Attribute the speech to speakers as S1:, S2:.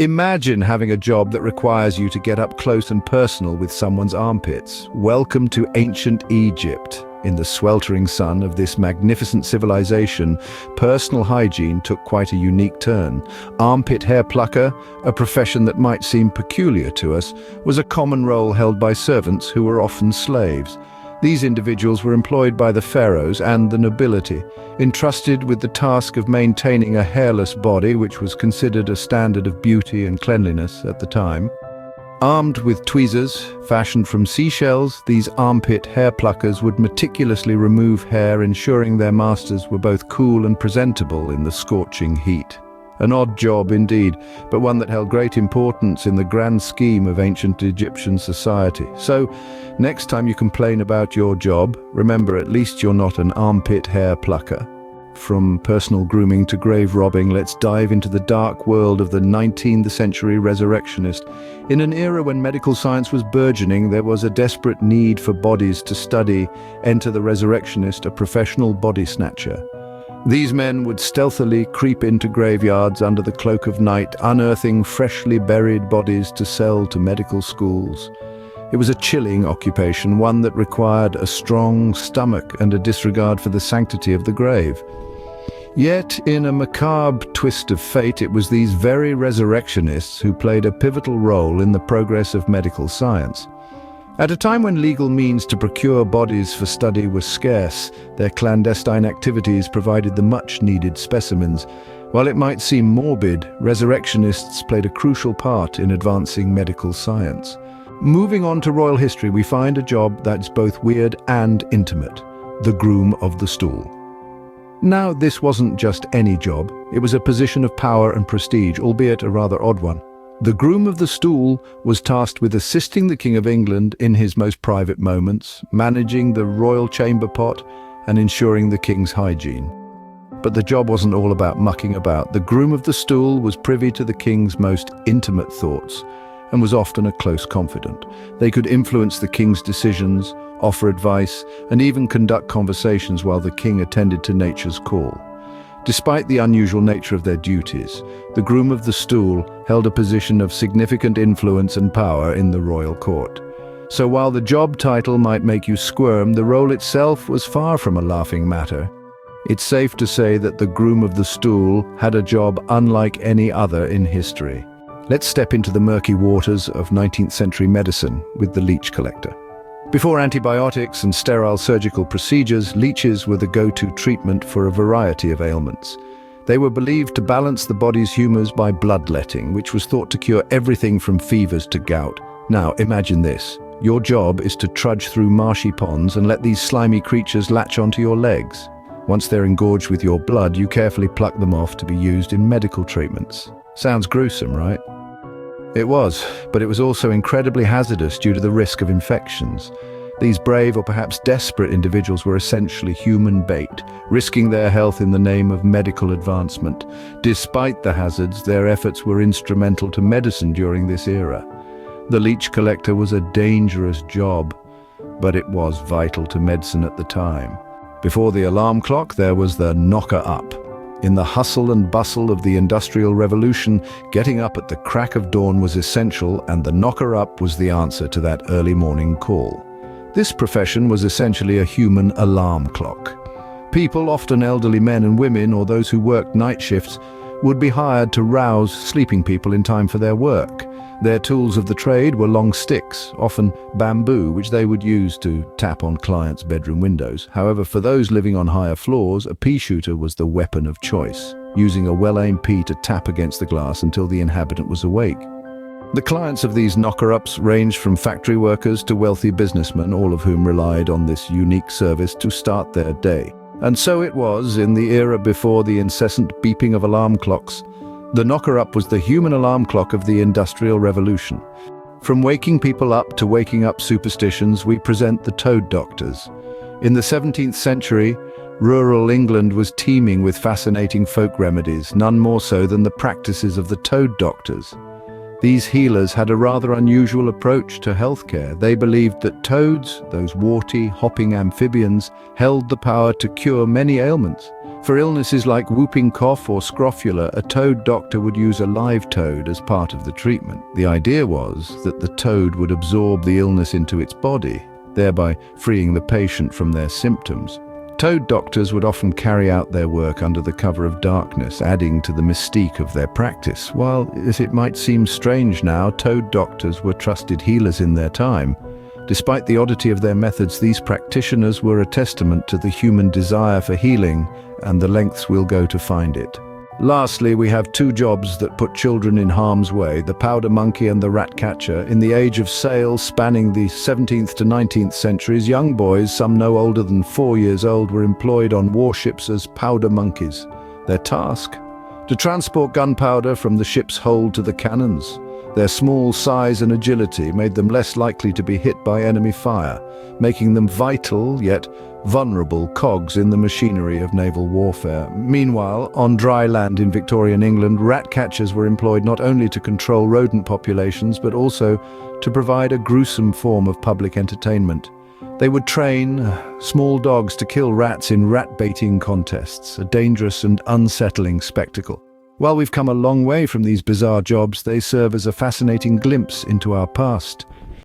S1: Imagine having a job that requires you to get up close and personal with someone's armpits. Welcome to ancient Egypt. In the sweltering sun of this magnificent civilization, personal hygiene took quite a unique turn. Armpit hair plucker, a profession that might seem peculiar to us, was a common role held by servants who were often slaves. These individuals were employed by the pharaohs and the nobility, entrusted with the task of maintaining a hairless body, which was considered a standard of beauty and cleanliness at the time. Armed with tweezers, fashioned from seashells, these armpit hair pluckers would meticulously remove hair, ensuring their masters were both cool and presentable in the scorching heat. An odd job indeed, but one that held great importance in the grand scheme of ancient Egyptian society. So, next time you complain about your job, remember at least you're not an armpit hair plucker. From personal grooming to grave robbing, let's dive into the dark world of the 19th century resurrectionist. In an era when medical science was burgeoning, there was a desperate need for bodies to study. Enter the resurrectionist, a professional body snatcher. These men would stealthily creep into graveyards under the cloak of night, unearthing freshly buried bodies to sell to medical schools. It was a chilling occupation, one that required a strong stomach and a disregard for the sanctity of the grave. Yet, in a macabre twist of fate, it was these very resurrectionists who played a pivotal role in the progress of medical science. At a time when legal means to procure bodies for study were scarce, their clandestine activities provided the much-needed specimens. While it might seem morbid, resurrectionists played a crucial part in advancing medical science. Moving on to royal history, we find a job that's both weird and intimate: the groom of the stool. Now, this wasn't just any job. It was a position of power and prestige, albeit a rather odd one. The groom of the stool was tasked with assisting the King of England in his most private moments, managing the royal chamber pot, and ensuring the king's hygiene. But the job wasn't all about mucking about. The groom of the stool was privy to the king's most intimate thoughts and was often a close confidant. They could influence the king's decisions, offer advice, and even conduct conversations while the king attended to nature's call. Despite the unusual nature of their duties, the groom of the stool held a position of significant influence and power in the royal court. So while the job title might make you squirm, the role itself was far from a laughing matter. It's safe to say that the groom of the stool had a job unlike any other in history. Let's step into the murky waters of 19th century medicine with the leech collector. Before antibiotics and sterile surgical procedures, leeches were the go-to treatment for a variety of ailments. They were believed to balance the body's humors by bloodletting, which was thought to cure everything from fevers to gout. Now, imagine this. Your job is to trudge through marshy ponds and let these slimy creatures latch onto your legs. Once they're engorged with your blood, you carefully pluck them off to be used in medical treatments. Sounds gruesome, right? It was, but it was also incredibly hazardous due to the risk of infections. These brave or perhaps desperate individuals were essentially human bait, risking their health in the name of medical advancement. Despite the hazards, their efforts were instrumental to medicine during this era. The leech collector was a dangerous job, but it was vital to medicine at the time. Before the alarm clock, there was the knocker-up. In the hustle and bustle of the Industrial Revolution, getting up at the crack of dawn was essential, and the knocker-up was the answer to that early morning call. This profession was essentially a human alarm clock. People, often elderly men and women or those who worked night shifts, would be hired to rouse sleeping people in time for their work. Their tools of the trade were long sticks, often bamboo, which they would use to tap on clients' bedroom windows. However, for those living on higher floors, a pea shooter was the weapon of choice, using a well-aimed pea to tap against the glass until the inhabitant was awake. The clients of these knocker-ups ranged from factory workers to wealthy businessmen, all of whom relied on this unique service to start their day. And so it was in the era before the incessant beeping of alarm clocks. The knocker-up was the human alarm clock of the Industrial Revolution. From waking people up to waking up superstitions, we present the toad doctors. In the 17th century, rural England was teeming with fascinating folk remedies, none more so than the practices of the toad doctors. These healers had a rather unusual approach to healthcare. They believed that toads, those warty, hopping amphibians, held the power to cure many ailments. For illnesses like whooping cough or scrofula, a toad doctor would use a live toad as part of the treatment. The idea was that the toad would absorb the illness into its body, thereby freeing the patient from their symptoms. Toad doctors would often carry out their work under the cover of darkness, adding to the mystique of their practice. While, as it might seem strange now, toad doctors were trusted healers in their time. Despite the oddity of their methods, these practitioners were a testament to the human desire for healing and the lengths we'll go to find it. Lastly, we have two jobs that put children in harm's way: the powder monkey and the rat catcher. In the age of sail spanning the 17th to 19th centuries, young boys, some no older than 4 years old, were employed on warships as powder monkeys. Their task? To transport gunpowder from the ship's hold to the cannons. Their small size and agility made them less likely to be hit by enemy fire, making them vital yet vulnerable cogs in the machinery of naval warfare. Meanwhile, on dry land in Victorian England, rat catchers were employed not only to control rodent populations, but also to provide a gruesome form of public entertainment. They would train small dogs to kill rats in rat-baiting contests, a dangerous and unsettling spectacle. While we've come a long way from these bizarre jobs, they serve as a fascinating glimpse into our past.